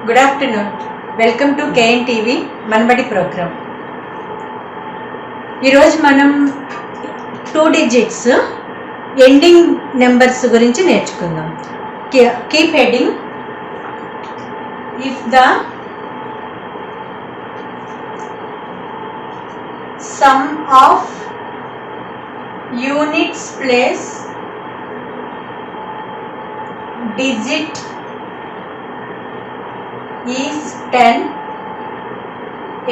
Good afternoon. Welcome to KNTV Manbadi program. ఈరోజు మనం 2 digits ending numbers గురించి నేర్చుకుందాం. Keep heading if the sum of units place digit is 10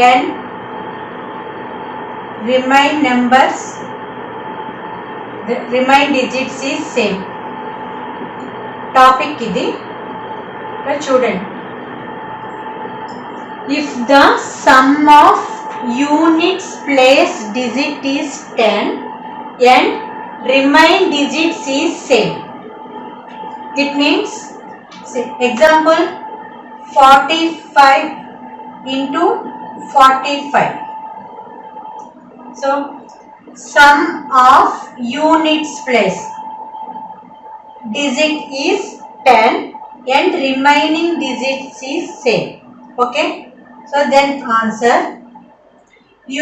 and remain digits is same. Topic ఇది చూడండి. If the sum of units place digit is 10 and remain digits is same. It means, example, 45 into 45. So, sum of units place digit is 10 and remaining digits is same. Okay. So, then answer.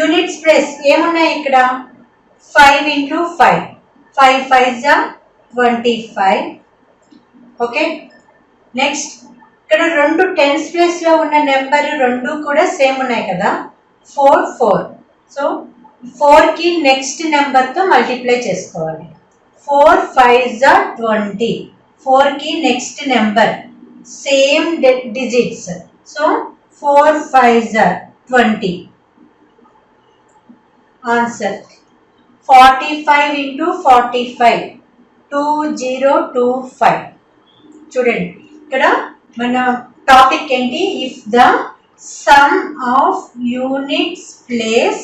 Units place ఏమున్నాయి ఇక్కడ 5 into 5. 5 5s are 25. Okay next ఇక్కడ రెండు tens place లో ఉన్న number రెండు కూడా same ఉన్నాయి కదా 4 4. సో 4 కి నెక్స్ట్ నెంబర్ తో మల్టిప్లై చేసుకోవాలి. 4 5s are 20. 4 కి next number same digits. So 4 5s are 20. Answer 45 into 45 2025. చూడండి ఇక్కడ మన టాపిక్ ఏంటి, if the sum of units place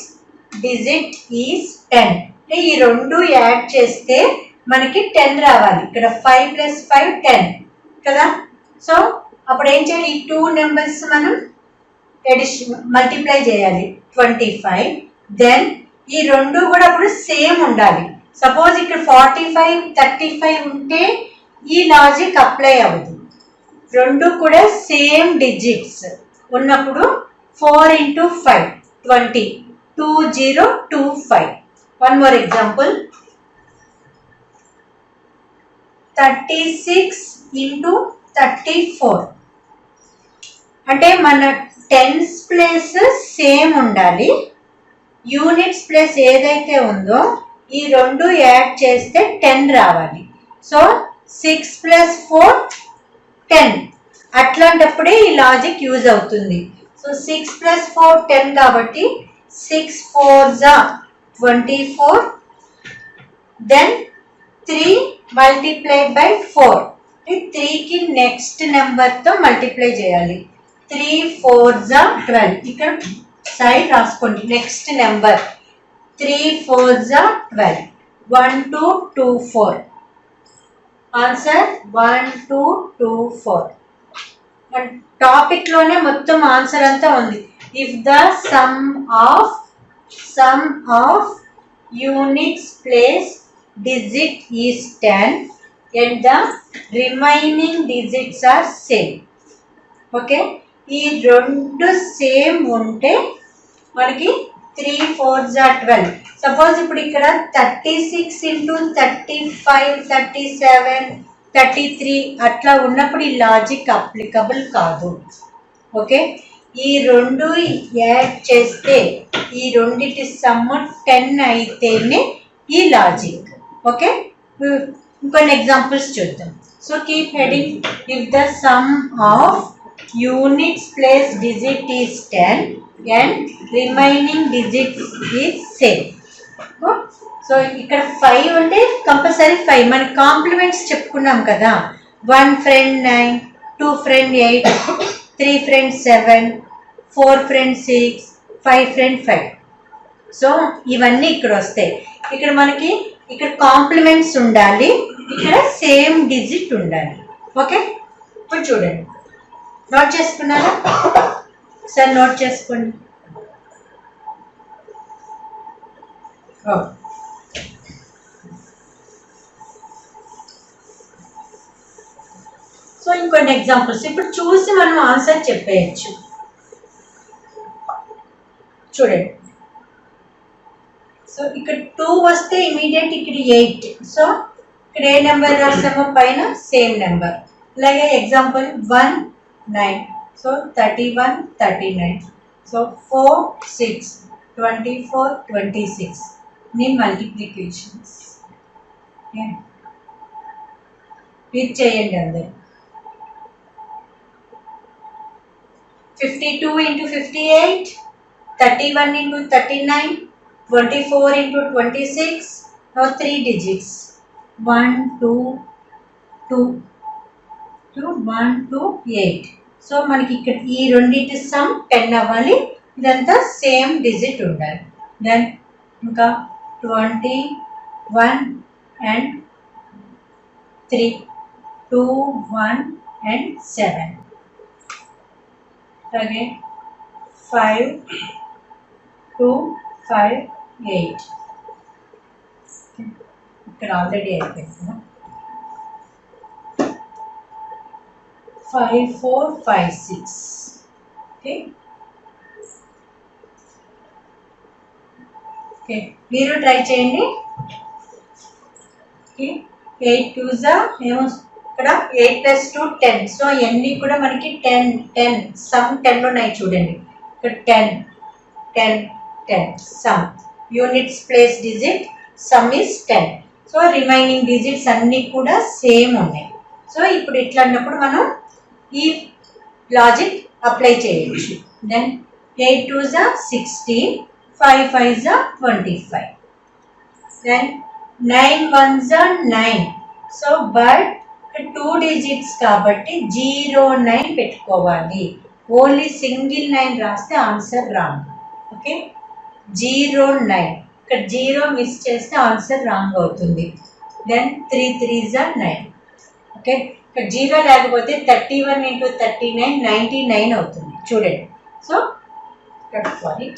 digit is 10. అంటే ఈ రెండు యాడ్ చేస్తే మనకి 10 రావాలి. ఇక్కడ 5 + 5 10 కదా. సో అప్పుడు ఏం చేయాలి, ఈ 2 నెంబర్స్ మనం మల్టిప్లై చేయాలి 25. దెన్ ఈ రెండు కూడా అప్పుడు సేమ్ ఉండాలి. సపోజ్ ఇక్కడ 45 35 ఉంటే ఈ లాజిక్ అప్లై అవ్వదు. రెండు కూడా సేమ్ డిజిట్స్ ఉన్నప్పుడు 4 into 5 20 2025. One more example, 36 into 34. అంటే మన టెన్స్ ప్లేస్ సేమ్ ఉండాలి. యూనిట్స్ ప్లేస్ ఏదైతే ఉందో ఈ రెండు యాడ్ చేస్తే 10 రావాలి. సో 6 + 4 10. అట్లాంటప్పుడే ఈ లాజిక్ యూజ్ అవుతుంది. సో 6 + 4 10 కాబట్టి 6 4s are 24. Then 3 multiplied by 4. 3 కి నెక్స్ట్ నెంబర్ తో మల్టిప్లై చేయాలి. 3 4s are 12. ఇక్కడ సైడ్ రాసుకోండి next number. 3 4s are 12. 1 2 2 4. Answer 1 2 2 4. Topic లోనే మొత్తం ఆన్సర్ అంతా ఉంది. If the sum of units place digit is 10 and the remaining digits are same. Okay ఈ రెండు సేమ్ ఉంటే మనకి 3 4s are 12. సపోజ్ ఇప్పుడు ఇక్కడ 36 into 35 37 33 అట్లా ఉన్నప్పుడు ఈ లాజిక్ అప్లికబుల్ కాదు. ఓకే ఈ రెండు యాడ్ చేస్తే ఈ రెండిటి సమ్ 10 అయితేనే ఈ లాజిక్. ఓకే ఇంకొన్ని ఎగ్జాంపుల్స్ చూద్దాం. So keep heading if the sum of units place digit is 10 and remaining digits is same. So ఇక్కడ 5 అంటే కంపల్సరీ 5. మన కాంప్లిమెంట్స్ చెప్పుకున్నాం కదా. 1 friend 9, 2 friend 8, 3 friend 7, 4 friend 6, 5 friend 5. So ఇవన్నీ ఇక్కడ వస్తాయి. ఇక్కడ మనకి ఇక్కడ కాంప్లిమెంట్స్ ఉండాలి, ఇక్కడ సేమ్ డిజిట్ ఉండాలి. ఓకే ఇప్పుడు చూడండి, నోట్ చేసుకున్నారా? సార్ నోట్ చేసుకోండి. సో ఇంకొన్ని ఎగ్జాంపుల్స్ ఇప్పుడు చూసి మనం ఆన్సర్ చెప్పేయచ్చు. చూడండి, సో ఇక్కడ 2 వస్తే ఇమీడియట్ ఇక్కడ 8. సో ఇక్కడ ఏ నెంబర్ రాస్తామో పైన సేమ్ నెంబర్. అలాగే ఎగ్జాంపుల్ 1 9. సో 31 39. సో 4 6 24 26 ని మల్టిప్లికేషన్స్ రీడ్ చేయండి అందరు. 52 into 58, 31 into 39, 24 into 26. Now 3 digits. 1 2 2 2 1 2 8. So మనకి ఇక్కడ ఈ రెండింటి సమ్ 10 అవ్వాలి. ఇదంతా సేమ్ డిజిట్ ఉండాలి. దెన్ ఇంకా 21 and 3, 2 1 and 7. Again 5 2 5 8. ఇక్కడ ఆల్రెడీ అయిపోయింది కదా. 5 4 5 6. ఓకే ఓకే, మీరు ట్రై చేయండి. ఓకే 8 2s ఏమో ఇక్కడ 8 + 2 10. సో ఇవన్నీ కూడా మనకి 10 10 సమ్ 10 ఉన్నాయి చూడండి. ఇక్కడ 10 10 10 some units place digit sum is 10. So remaining digits అన్నీ కూడా సేమ్ ఉన్నాయి. సో ఇప్పుడు ఇట్లా అన్నప్పుడు మనం ఈ లాజిక్ అప్లై చేయొచ్చు. Then 8 2s 16, 5 5s 25. Then 9 1s 9. So but 2 digits కాబట్టి 09 పెట్టుకోవాలి. ఓన్లీ సింగిల్ 9 రాస్తే ఆన్సర్ రాంగ్. ఓకే 09, ఇక్కడ 0 మిస్ చేస్తే ఆన్సర్ రాంగ్ అవుతుంది. Then 3 3s 9. ఓకే ఇక్కడ 0 లేకపోతే 31 into 39 99 అవుతుంది చూడండి. సో సారీ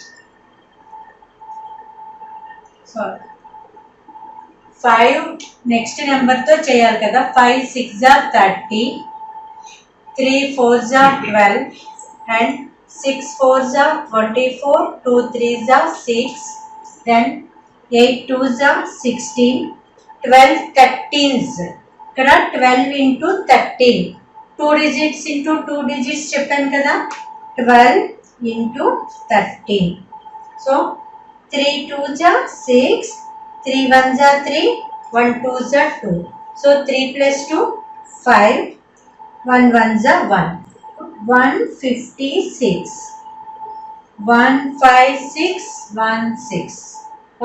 5 నెక్స్ట్ నెంబర్తో చేయాలి కదా. 5 6s 30, 3 4s 12 and 6 4s 24, 2 3s 6, then 8 2s 16, 12 13s. ఇక్కడ 12 into 13, 2 digits into 2 digits చెప్పాను కదా. 12 into 13. So 3 2s 6, 3 1s 3, 1 2s 2. So 3 plus 2 5, 1 1s 1. 156. 156 16.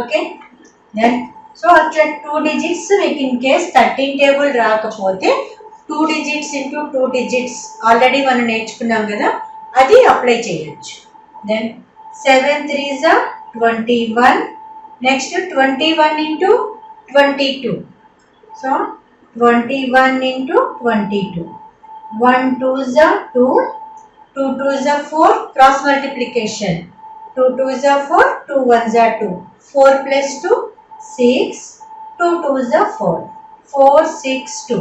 Okay. Then so అట్లా 2 digits మీకు ఇన్ కేస్ 13 టేబుల్ రాకపోతే 2 digits into 2 digits ఆల్రెడీ మనం నేర్చుకున్నాం కదా, అది అప్లై చేయొచ్చు. Then 7 3s 21. Next 21 into 22. So 21 into 22. 1 2s 2, 2 2s 4, cross multiplication. 2 2s 4, 2 1s 2. 4 plus 2 6, 2 2s 4. 4 6 2.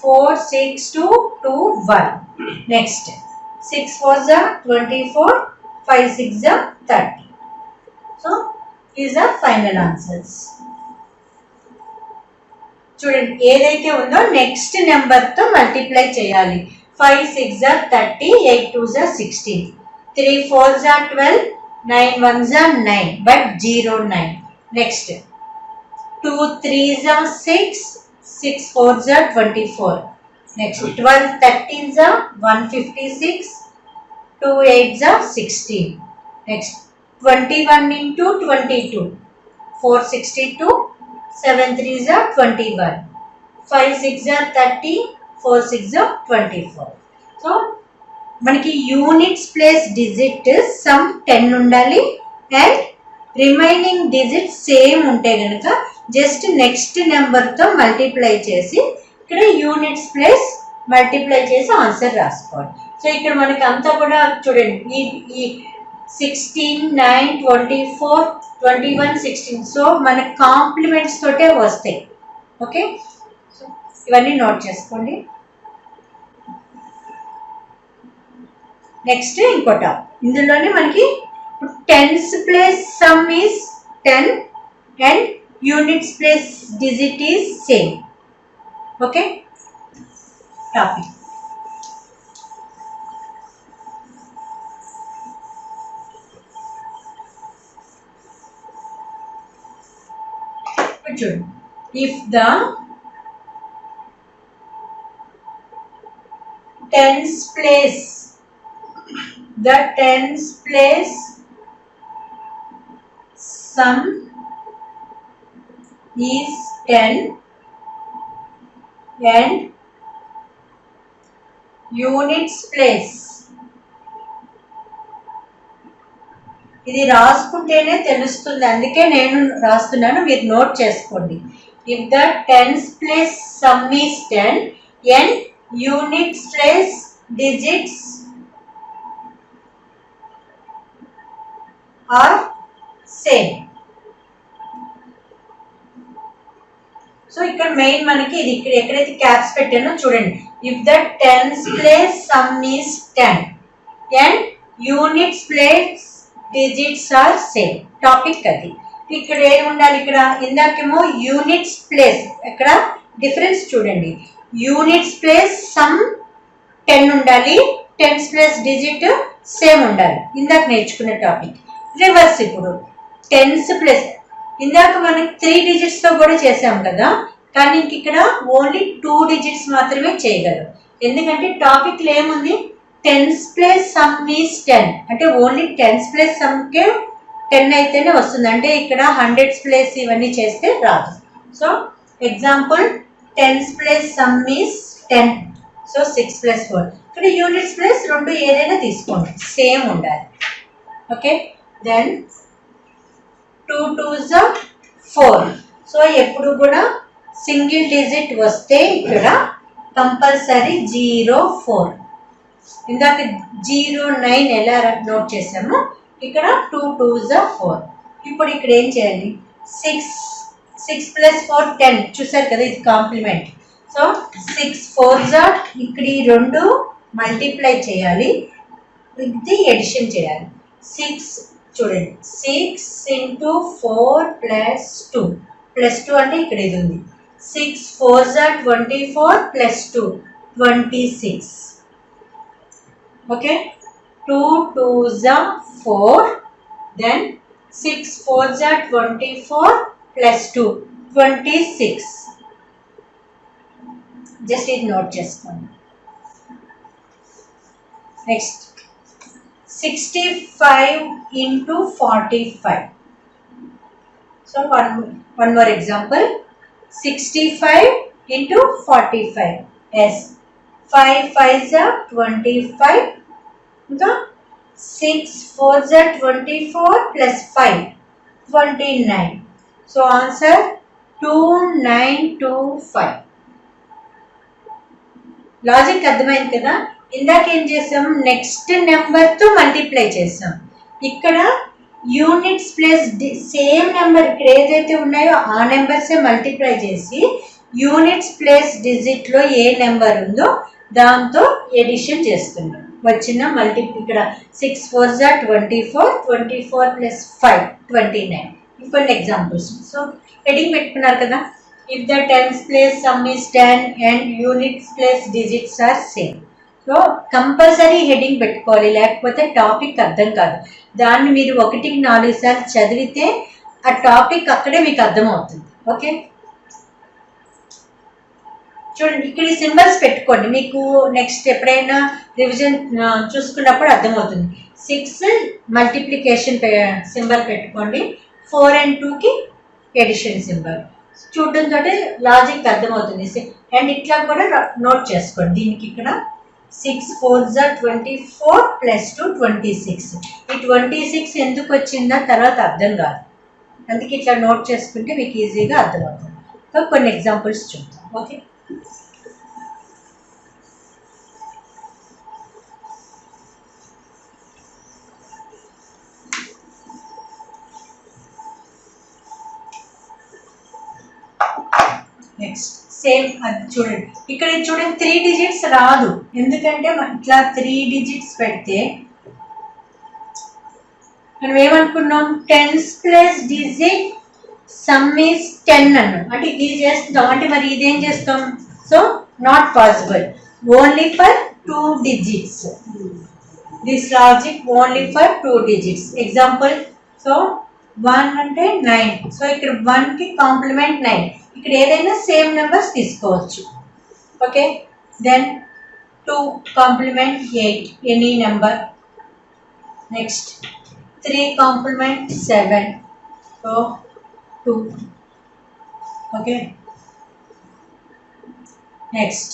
4 6 2 2 1. Next 6 4s 24, 5 6s 30. So these are final answers. చూడండి, ఏదైతే ఉందో నెక్స్ట్ నెంబర్తో మల్టిప్లై చేయాలి. 5 6s 30, 8 2s 16, 3 4s 12, 9 1s 9, but 09. Next 2 3s 6, 6 4s 24. Next 12 13s 156, 2 8s 16. Next 21 into 22, 462, 7 3s 21, 5 6s 30, 4 6s 24. So మనకి units place digit sum 10 ఉండాలి and remaining digit same ఉంటే కనుక just next నెంబర్తో మల్టిప్లై చేసి ఇక్కడ యూనిట్స్ ప్లేస్ మల్టిప్లై చేసి answer రాసుకోవాలి. So ఇక్కడ మనకి అంతా కూడా చూడండి, ఈ 16 9 24 21 16. సో మన కాంప్లిమెంట్స్ తోటే వస్తాయి. ఓకే, సో ఇవన్నీ నోట్ చేసుకోండి. నెక్స్ట్ ఇంకోట ఇందులోనే మనకి tens place sum is 10 and units place digit is same. Okay, topic చూడండి. If the tens place sum is 10 and units place, ఇది రాసుకుంటేనే తెలుస్తుంది, అందుకే నేను రాస్తున్నాను, మీరు నోట్ చేసుకోండి. If the tens place sum is 10 and units place digits are same. So ఇక్కడ main మనకి ఇది ఇక్కడ ఎక్కడైతే క్యాప్స్ పెట్టానో చూడండి. If the tens place sum is 10 and units place digits are same. Topic అది. ఇక్కడ ఏమి ఉండాలి, ఇక్కడ ఇందాకేమో యూనిట్స్ ప్లేస్, ఇక్కడ డిఫరెన్స్ చూడండి. యూనిట్స్ ప్లేస్ సమ్ 10 ఉండాలి, టెన్స్ ప్లేస్ డిజిట్ సేమ్ ఉండాలి. ఇందాక నేర్చుకునే టాపిక్ రివర్స్. ఇప్పుడు టెన్స్ ప్లేస్ ఇందాక మనం 3 డిజిట్స్తో కూడా చేసాం కదా, కానీ ఇంక ఇక్కడ ఓన్లీ 2 డిజిట్స్ మాత్రమే చేయగలం. ఎందుకంటే టాపిక్లో ఏముంది, టెన్స్ ప్లేస్ సమ్ ఈస్ 10 అంటే ఓన్లీ టెన్స్ ప్లేస్ సమ్కే 10 అయితేనే వస్తుంది. అంటే ఇక్కడ హండ్రెడ్స్ ప్లేస్ ఇవన్నీ చేస్తే రాదు. So example tense place sum is 10, so 6 + 4. ఇక్కడ యూనిట్స్ ప్లేస్ 2 ఏదైనా తీసుకోండి, సేమ్ ఉండాలి. Okay, then 2 2s are 4. So ఎప్పుడు కూడా సింగిల్ డిజిట్ వస్తే ఇక్కడ కంపల్సరీ 0 4. ఇందాక 0 9 ఎలా నోట్ చేసామో ఇక్కడ 2 2s are 4. ఇప్పుడు ఇక్కడ ఏం చేయాలి, 6 + 4 10 చూసారు కదా, ఇది కాంప్లిమెంట్. సో 6 4s are ఇక్కడ ఈ 2 మల్టిప్లై చేయాలి, ఇది ఎడిషన్ చేయాలి. 6 చూడండి, 6 × 4 + 2 +2 అంటే ఇక్కడ ఇది ఉంది. 6 4s are 24 +2 26. Okay, 2 2s are 4, then 6 4s are 24 +2 26. Just ఇది నోట్ చేసుకోండి. Next 65 × 45. So one more example. 65 × 45. Yes. 5 5s are 25. ఇంకా 6 4s are 24 + 5 29. So answer 2925. Logic అర్థమైంది కదా. ఇందాక ఏం చేసాం, నెక్స్ట్ నెంబర్తో మల్టిప్లై చేసాం. ఇక్కడ యూనిట్స్ ప్లస్ సేమ్ నెంబర్ ఇక్కడ ఏదైతే ఉన్నాయో ఆ నెంబర్సే మల్టిప్లై చేసి యూనిట్స్ ప్లస్ డిజిట్లో ఏ నెంబర్ ఉందో దాంతో ఎడిషన్ చేస్తున్నాం. వచ్చిన ఇక్కడ 6 4s are 24 24 + 5 29. ఇంకొన్ని ఎగ్జాంపుల్స్. సో హెడింగ్ పెట్టుకున్నారు కదా. If the tens place sum is 10 and units plus digits are same. So compulsory heading పెట్టుకోవాలి, లేకపోతే టాపిక్ అర్థం కాదు. దాన్ని మీరు 1కి 4 సార్లు చదివితే ఆ టాపిక్ అక్కడే మీకు అర్థమవుతుంది. ఓకే, చూడండి ఇక్కడ ఈ సింబల్స్ పెట్టుకోండి, మీకు నెక్స్ట్ ఎప్పుడైనా రివిజన్ చూసుకున్నప్పుడు అర్థమవుతుంది. 6 మల్టిప్లికేషన్ సింబల్ పెట్టుకోండి, 4 and 2కి ఎడిషన్ సింబల్. చూడడంతో లాజిక్ అర్థమవుతుంది. అండ్ ఇట్లా కూడా నోట్ చేసుకోండి. దీనికి ఇక్కడ 6 4s are 24 + 2 26. ఈ 26 ఎందుకు వచ్చిందా తర్వాత అర్థం కాదు, అందుకే ఇట్లా నోట్ చేసుకుంటే మీకు ఈజీగా అర్థమవుతుంది. సో కొన్ని ఎగ్జాంపుల్స్ చూద్దాం. ఓకే, next సేమ్ అది చూడండి. ఇక్కడ చూడండి 3 డిజిట్స్ రాదు, ఎందుకంటే ఇట్లా 3 డిజిట్స్ పెడితే మనం ఏమనుకున్నాం, 10's plus digit sum is 10 అన్నాం. అంటే ఇది చేస్తాం, అంటే మరి ఇదేం చేస్తాం? So not possible, only for 2 digits. This logic only for 2 digits. Example, so 1 అంటే 9, సో ఇక్కడ 1 కి కాంప్లిమెంట్ 9. ఇక్కడ ఏదైనా సేమ్ నెంబర్స్ తీసుకోవచ్చు. Okay, then 2 complement 8, any number. Next 3 complement 7, so 2. Okay, next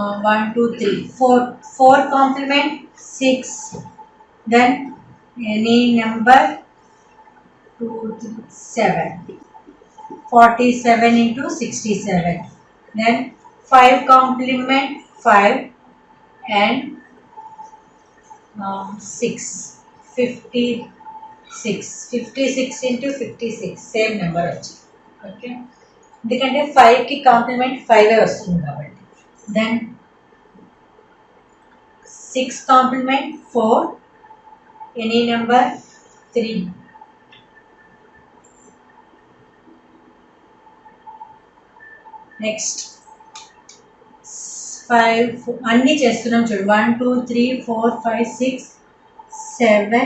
1 2 3 4 complement 6, then any number 2 3 7, 47 into 67, then 5 complement 5 and 6, 56 into 56, same number వచ్చి. Okay, ఎందుకంటే 5 కి complement 5 వస్తుంది కాబట్టి. Then 6 complement 4, any number 3. Next 5 అన్ని చేస్తున్నాం చూడు. 1 2 3 4 5 6 7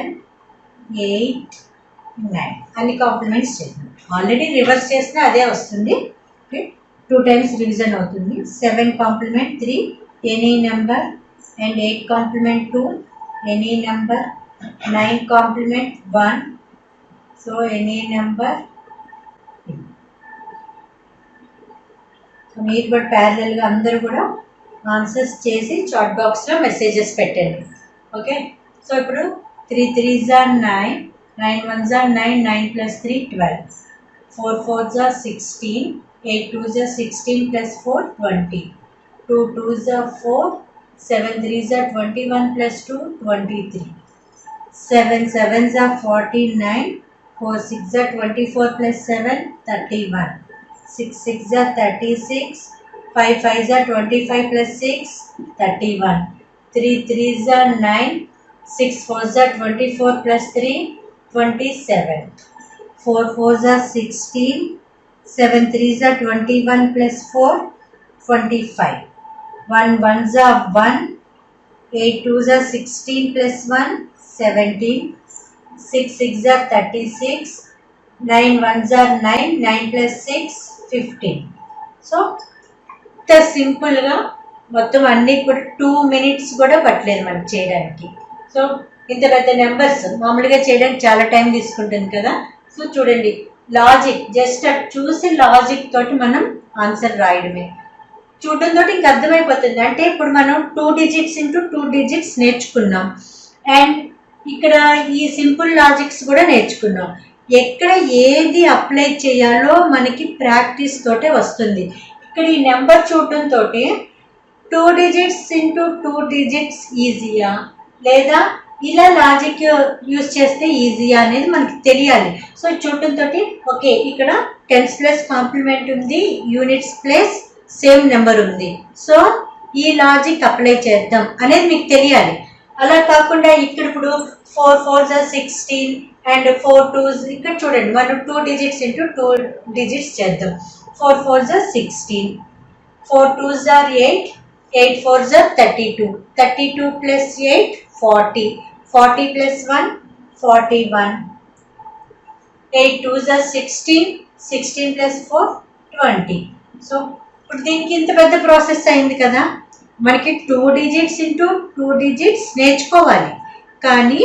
8 9 అన్ని కాంప్లిమెంట్స్ చేస్తున్నాం. ఆల్రెడీ రివర్స్ చేసినా అదే వస్తుంది. ఓకే, 2 times రివిజన్ అవుతుంది. 7 complement 3, any number, and 8 complement 2, any number, 9 complement 1, so any number. So మీరు కూడా ప్యారలల్గా అందరూ కూడా ఆన్సర్స్ చేసి చాట్ బాక్స్లో మెసేజెస్ పెట్టండి. ఓకే, సో ఇప్పుడు 3 3s are 9, 9 1s are 9, 9 plus 3 12, 4 4s are 16, 8 2s are 16 plus 4 20, 2 2s are 4, 7 3s are 21 plus 2 23, 7 7s are 49, 4 6s are 24 plus 7 31, 6 6s are 36, 5 5s are 25 plus 6 31, 3 3s are 9, 6 4s are 24 plus 3 27, 4 4s are 16, 7 3s are 21 plus 4 25, 1 1s are 1, 8 2s are 16 plus 1 17, 6 6s are 36, 9 1s are 9, 9 plus 6 15. So ఇంత సింపుల్గా మొత్తం అన్నీ కూడా 2 minutes కూడా పట్టలేదు మనకి చేయడానికి. So ఇంత పెద్ద నెంబర్స్ మామూలుగా చేయడానికి చాలా టైం తీసుకుంటుంది కదా. సో చూడండి, లాజిక్ జస్ట్ అటు చూసి లాజిక్ తోటి మనం ఆన్సర్ రాయడమే. చూడడంతో ఇంక అర్థమైపోతుంది. అంటే ఇప్పుడు మనం 2 digits into 2 digits నేర్చుకున్నాం, అండ్ ఇక్కడ ఈ సింపుల్ లాజిక్స్ కూడా నేర్చుకున్నాం. ఎక్కడ ఏది అప్లై చేయాలో మనకి ప్రాక్టీస్ తోటే వస్తుంది. ఇక్కడ ఈ నెంబర్ చూడటంతో 2 digits into 2 digits ఈజీయా లేదా ఇలా లాజిక్ యూజ్ చేస్తే ఈజీయా అనేది మనకి తెలియాలి. సో చూడటంతో ఓకే, ఇక్కడ 10's ప్లస్ కాంప్లిమెంట్ ఉంది, యూనిట్స్ ప్లస్ సేమ్ నెంబర్ ఉంది, సో ఈ లాజిక్ అప్లై చేద్దాం అనేది మీకు తెలియాలి. అలా కాకుండా ఇక్కడ ఇప్పుడు 4 4s are 16 అండ్ 4 2s, ఇక్కడ చూడండి మనం 2 digits into 2 digits చేద్దాం. 4 4s are 16, 4 2s are 8, 8 4s are 32, 32 plus 8 40, 40 plus 1 41, 8 2s are 16, 16 plus 4 20. So ఇప్పుడు దీనికి ఇంత పెద్ద ప్రాసెస్ అయింది కదా. మనకి 2 digits into 2 digits నేర్చుకోవాలి, కానీ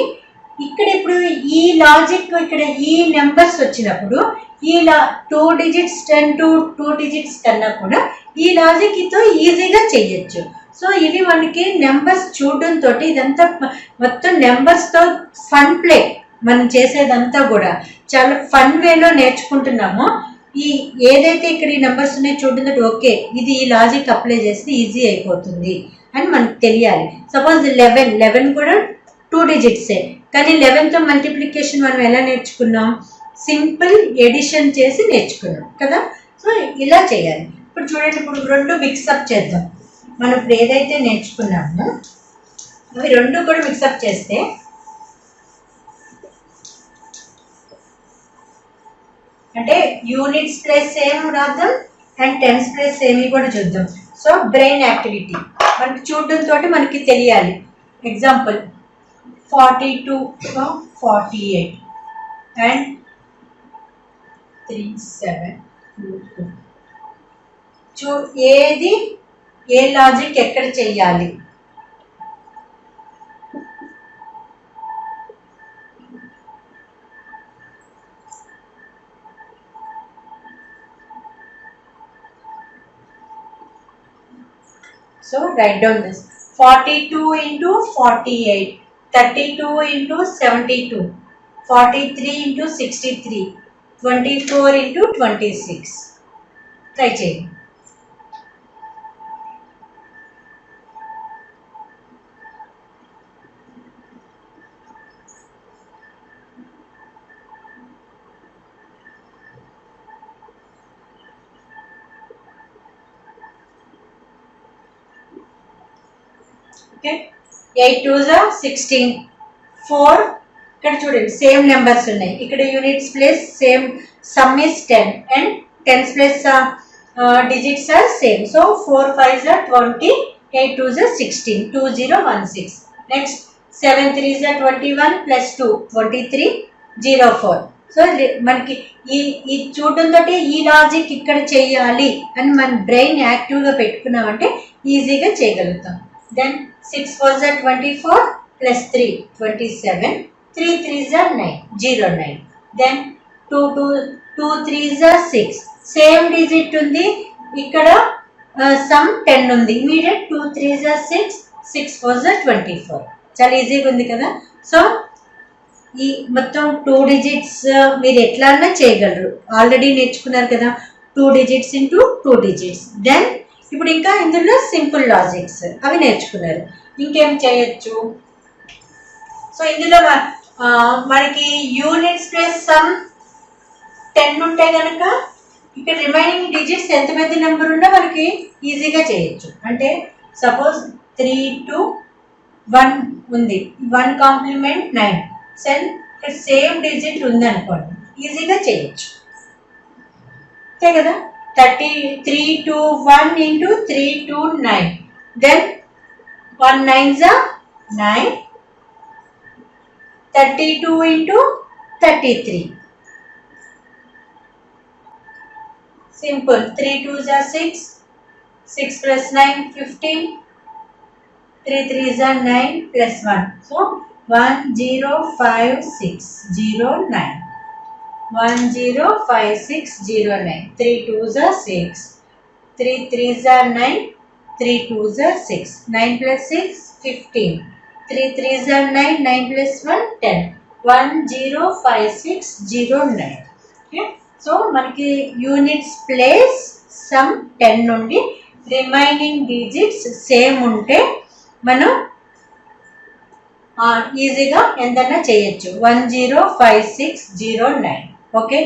ఇక్కడ ఇప్పుడు ఈ లాజిక్ ఇక్కడ ఈ నెంబర్స్ వచ్చినప్పుడు ఈ 2 digits 10 to 2 digits కన్నా కూడా ఈ లాజిక్తో ఈజీగా చేయొచ్చు. సో ఇవి మనకి నెంబర్స్ చూడడంతో ఇదంతా మొత్తం నెంబర్స్తో ఫన్ ప్లే మనం చేసేదంతా కూడా చాలా ఫన్ వేలో నేర్చుకుంటున్నాము. ఈ ఏదైతే ఇక్కడ ఈ నెంబర్స్ ఉన్నాయో చూడడంతో ఓకే ఇది ఈ లాజిక్ అప్లై చేస్తే ఈజీ అయిపోతుంది అని మనకు తెలియాలి. సపోజ్ 11 కూడా 2 డిజిట్సే. కానీ 11తో మల్టిప్లికేషన్ మనం ఎలా నేర్చుకున్నాం? సింపుల్ ఎడిషన్ చేసి నేర్చుకున్నాం కదా. సో ఇలా చేయాలి. ఇప్పుడు చూడండి, ఇప్పుడు 2 మిక్సప్ చేద్దాం. మనం ఇప్పుడు ఏదైతే నేర్చుకున్నామో అవి 2 కూడా మిక్సప్ చేస్తే అంటే యూనిట్స్ ప్లేస్ సేమ్ రాద్దాం అండ్ టెన్స్ ప్లేస్ సేమ్ కూడా చూద్దాం. సో బ్రెయిన్ యాక్టివిటీ మనకి చూడడంతో మనకి తెలియాలి. Example 42 from 48 and 3722. ఏది ఏ లాజిక్ ఎక్కడ చెయ్యాలి? So write down this 42 into 48, 32 into 72, 43 into 63, 24 into 26. Try చేయండి. ఓకే, 8 2s are 16, 4 ఇక్కడ చూడండి సేమ్ నెంబర్స్ ఉన్నాయి. ఇక్కడ units place same, sum is 10 and tens place digits are same. So 4 5s are 20, 8 2s are 16, 2016. Next 7 3s are 21 plus 2 23 04. So మనకి ఈ చూడడంతో ఈ logic ఇక్కడ చేయాలి అని మన బ్రెయిన్ యాక్టివ్గా పెట్టుకున్నామంటే ఈజీగా చేయగలుగుతాం. Then 6 4s are 24 plus 3 27, 3 3s are 9 09. Then 2 3s are 6, same digit ఉంది ఇక్కడ, సమ్ 10 ఉంది. Immediate 2 3s are 6, 6 4s are 24. చాలా ఈజీగా ఉంది కదా. సో ఈ మొత్తం 2 డిజిట్స్ మీరు ఎట్లా అన్నా చేయగలరు, ఆల్రెడీ నేర్చుకున్నారు కదా. 2 డిజిట్స్ ఇంటూ 2 డిజిట్స్. దెన్ ఇప్పుడు ఇంకా ఇందులో సింపుల్ లాజిక్స్ అవి నేర్చుకున్నారు. ఇంకేం చేయొచ్చు? సో ఇందులో మనకి యూనిట్స్ ప్లస్ సమ్ 10 ఉంటే కనుక ఇక్కడ రిమైనింగ్ డిజిట్స్ ఎంత పెద్ద నెంబర్ ఉన్నా మనకి ఈజీగా చేయొచ్చు. అంటే సపోజ్ 3 2 1 ఉంది, 1 కాంప్లిమెంట్ 9, ఇక్కడ సేమ్ డిజిట్ ఉంది అనుకోండి, ఈజీగా చేయొచ్చు అంతే కదా. 3 2 1 into 3 2 9. Then 1 9s are 9, 32 into 33. Simple. 3 2s are 6, 6 plus 9 15, 3 3s are 9 plus 1. So 1 0 5 6 0 9. 1 0 5 6 0 9. 3 2s are 6, 3 3s are 9, 3 2s are 6, 9 plus 6 15, 3 3s are 9, 9 plus 1 10, 1 0 5 6 0 9. Okay, so మనకి యూనిట్స్ ప్లేస్ సమ్ 10 నుండి remaining digits same ఉంటే మనం ఈజీగా ఎంతైనా చేయొచ్చు. 1 0 5 6 0 9. Okay,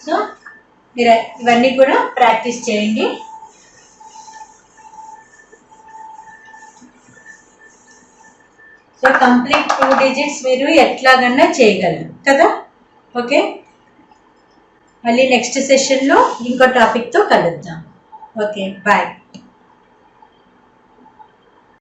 so మీరు ఇవన్నీ కూడా ప్రాక్టీస్ చేయండి. సో కంప్లీట్ 2 డిజిట్స్ మీరు ఎట్లాగన్నా చేయగలరు కదా. ఓకే, మళ్ళీ నెక్స్ట్ సెషన్లో ఇంకో టాపిక్తో కలుద్దాం. Okay, bye.